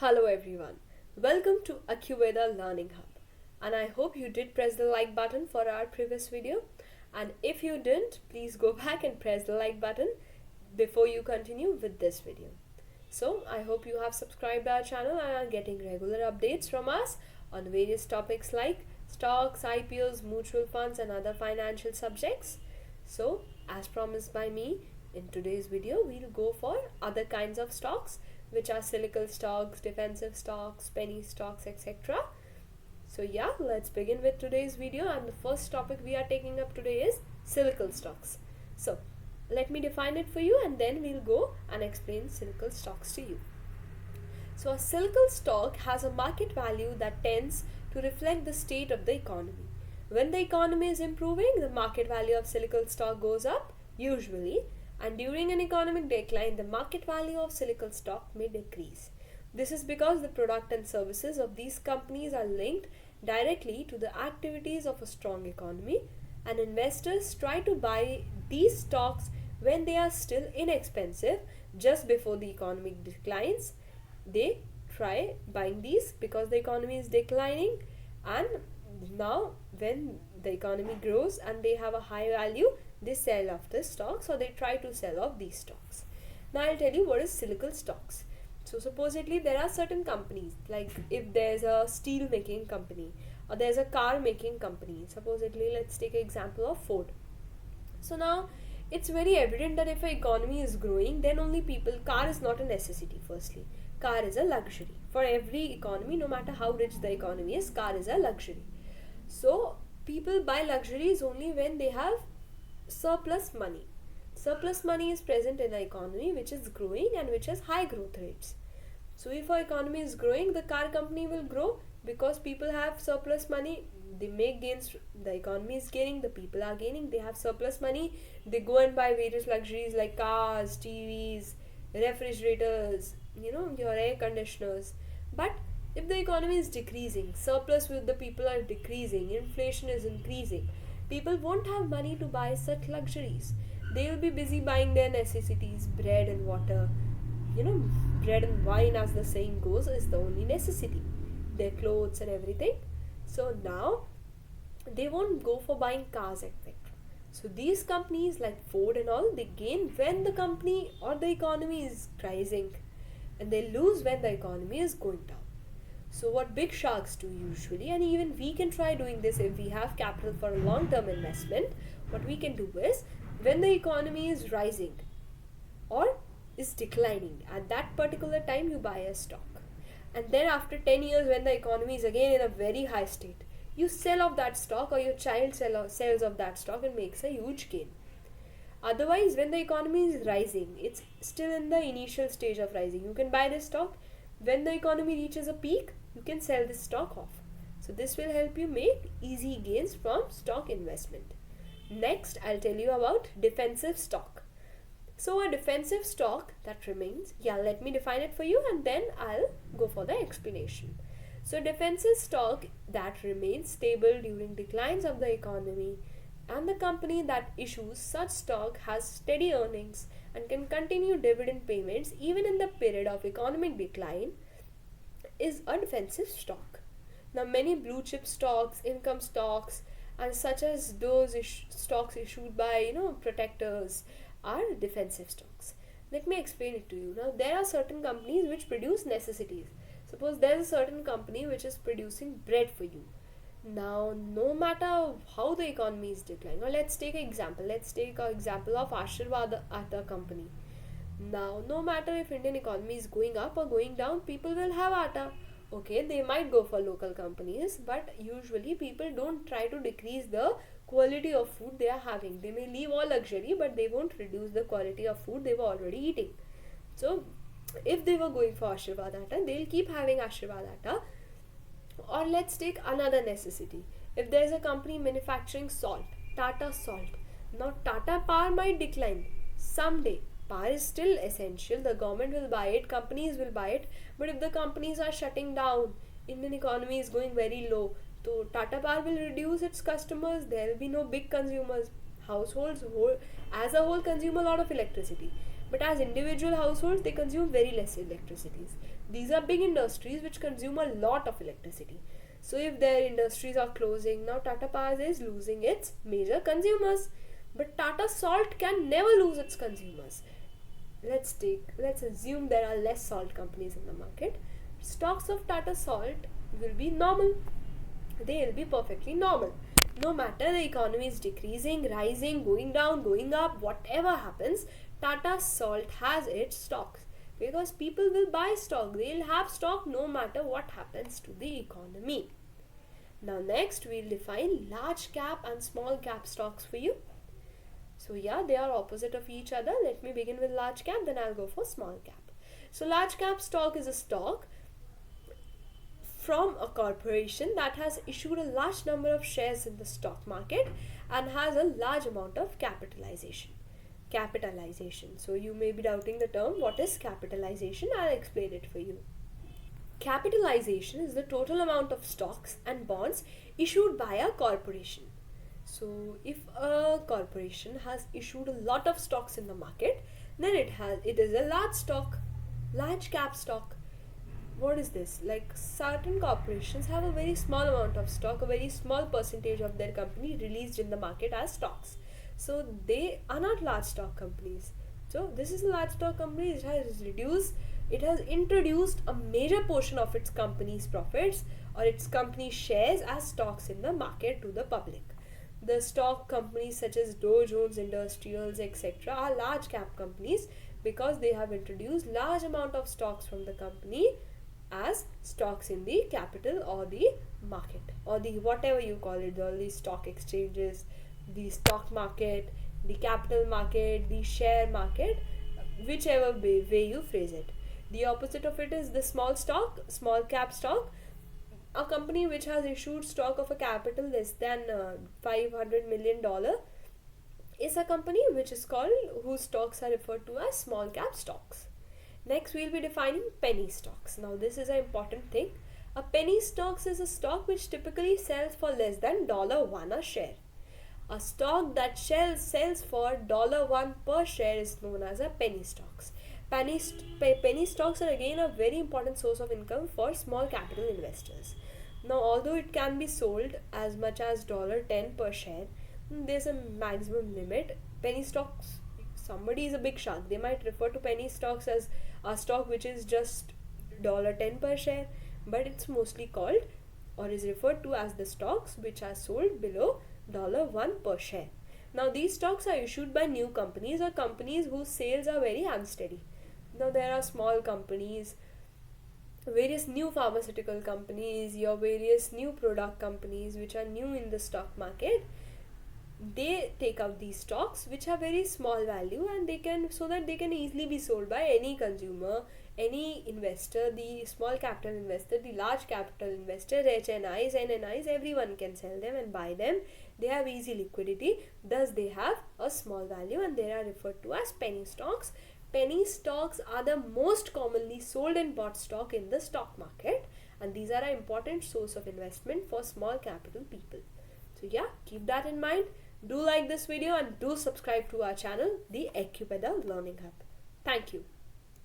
Hello everyone. Welcome to Akuveda Learning Hub. And I hope you did press the like button for our previous video. And if you didn't, please go back and press the like button before you continue with this video. So I hope you have subscribed our channel and are getting regular updates from us on various topics like stocks, IPOs, mutual funds and other financial subjects. So as promised by me, in today's video we'll go for other kinds of stocks, which are cyclical stocks, defensive stocks, penny stocks, etc. So yeah, let's begin with today's video, and the first topic we are taking up today is cyclical stocks. So let me define it for you and then we'll go and explain cyclical stocks to you. So a cyclical stock has a market value that tends to reflect the state of the economy. When the economy is improving, the market value of cyclical stock goes up usually, and during an economic decline, the market value of cyclical stock may decrease. This is because the product and services of these companies are linked directly to the activities of a strong economy, and investors try to buy these stocks when they are still inexpensive just before the economy declines. They try buying these because the economy is declining, and now when the economy grows and they have a high value, they sell off the stocks, or they try to sell off these stocks. Now I'll tell you what is cyclical stocks. So supposedly there are certain companies, like if there's a steel making company or there's a car making company, supposedly let's take an example of Ford. So now it's very evident that if an economy is growing, then only car is not a necessity. Firstly, car is a luxury for every economy. No matter how rich the economy is, car is a luxury. So people buy luxuries only when they have surplus money. Surplus money is present in an economy which is growing and which has high growth rates. So if our economy is growing, the car company will grow because people have surplus money. They make gains. The economy is gaining, the people are gaining, they have surplus money. They go and buy various luxuries like cars, TVs, refrigerators, your air conditioners. But if the economy is decreasing, surplus with the people are decreasing, inflation is increasing, people won't have money to buy such luxuries. They will be busy buying their necessities. Bread and water, bread and wine, as the saying goes, is the only necessity. Their clothes and everything. So now they won't go for buying cars, etc. So these companies like Ford and all, they gain when the company or the economy is rising, and they lose when the economy is going down. So what big sharks do usually, and even we can try doing this if we have capital for a long-term investment, what we can do is, when the economy is rising or is declining, at that particular time you buy a stock. And then after 10 years, when the economy is again in a very high state, you sell off that stock, or your child sells off that stock and makes a huge gain. Otherwise, when the economy is rising, it's still in the initial stage of rising, you can buy this stock. When the economy reaches a peak, you can sell this stock off. So this will help you make easy gains from stock investment. Next, I'll tell you about defensive stock. So a defensive stock that remains, let me define it for you and then I'll go for the explanation. So defensive stock that remains stable during declines of the economy, and the company that issues such stock has steady earnings and can continue dividend payments even in the period of economic decline, is a defensive stock. Now many blue chip stocks, income stocks, and such as those stocks issued by protectors are defensive stocks. Let me explain it to you. Now there are certain companies which produce necessities. Suppose there's a certain company which is producing bread for you. Now no matter how the economy is declining, or let's take an example of Ashirwad Atta company. Now no matter if Indian economy is going up or going down, people will have atta. Okay, they might go for local companies, but usually people don't try to decrease the quality of food they are having. They may leave all luxury, but they won't reduce the quality of food they were already eating. So if they were going for Ashirwad Atta, they'll keep having Ashirwad Atta. Or let's take another necessity. If there's a company manufacturing salt, Tata Salt. Now Tata Power might decline someday. Power is still essential. The government will buy it, companies will buy it. But if the companies are shutting down, Indian economy is going very low, so Tata Power will reduce its customers. There will be no big consumers. Households as a whole consume a lot of electricity, but as individual households they consume very less electricity. These are big industries which consume a lot of electricity. So if their industries are closing, now Tata Power is losing its major consumers. But Tata Salt can never lose its consumers. Let's assume there are less salt companies in the market. Stocks of Tata Salt will be normal. They will be perfectly normal. No matter the economy is decreasing, rising, going down, going up, whatever happens, Tata Salt has its stocks because people will buy stock. They'll have stock no matter what happens to the economy. Now next we'll define large cap and small cap stocks for you. So yeah, they are opposite of each other. Let me begin with large cap, then I'll go for small cap. So large cap stock is a stock from a corporation that has issued a large number of shares in the stock market and has a large amount of capitalization. So you may be doubting the term, what is capitalization? I'll explain it for you. Capitalization is the total amount of stocks and bonds issued by a corporation. So if a corporation has issued a lot of stocks in the market, then it is a large cap stock. What is this? Like, certain corporations have a very small amount of stock, a very small percentage of their company released in the market as stocks. So they are not large stock companies. So this is a large stock company. It has introduced a major portion of its company's profits or its company shares as stocks in the market to the public. The stock companies such as Dow Jones Industrials, etc. are large cap companies because they have introduced large amount of stocks from the company as stocks in the capital or the market, or the whatever you call it, all the stock exchanges, the stock market, the capital market, the share market, whichever way you phrase it. The opposite of it is the small cap stock. A company which has issued stock of a capital less than $500 million is a company which is called, whose stocks are referred to as small cap stocks. Next, we'll be defining penny stocks. Now, this is an important thing. A penny stocks is a stock which typically sells for less than $1 a share. A stock that sells for $1 per share is known as a penny stocks. Penny stocks are again a very important source of income for small capital investors. Now, although it can be sold as much as $10 per share, there's a maximum limit. Penny stocks, somebody is a big shark, they might refer to penny stocks as a stock which is just $10 per share, but it's mostly called or is referred to as the stocks which are sold below $1 per share. Now, these stocks are issued by new companies or companies whose sales are very unsteady. Now, there are small companies, various new pharmaceutical companies, your various new product companies which are new in the stock market. They take out these stocks which have very small value, and they can easily be sold by any consumer, any investor, the small capital investor, the large capital investor, HNIs, NNIs, everyone can sell them and buy them. They have easy liquidity, thus they have a small value, and they are referred to as penny stocks. Penny stocks are the most commonly sold and bought stock in the stock market, and these are an important source of investment for small capital people. So yeah, keep that in mind. Do like this video and do subscribe to our channel, the AccuPedal Learning Hub. Thank you.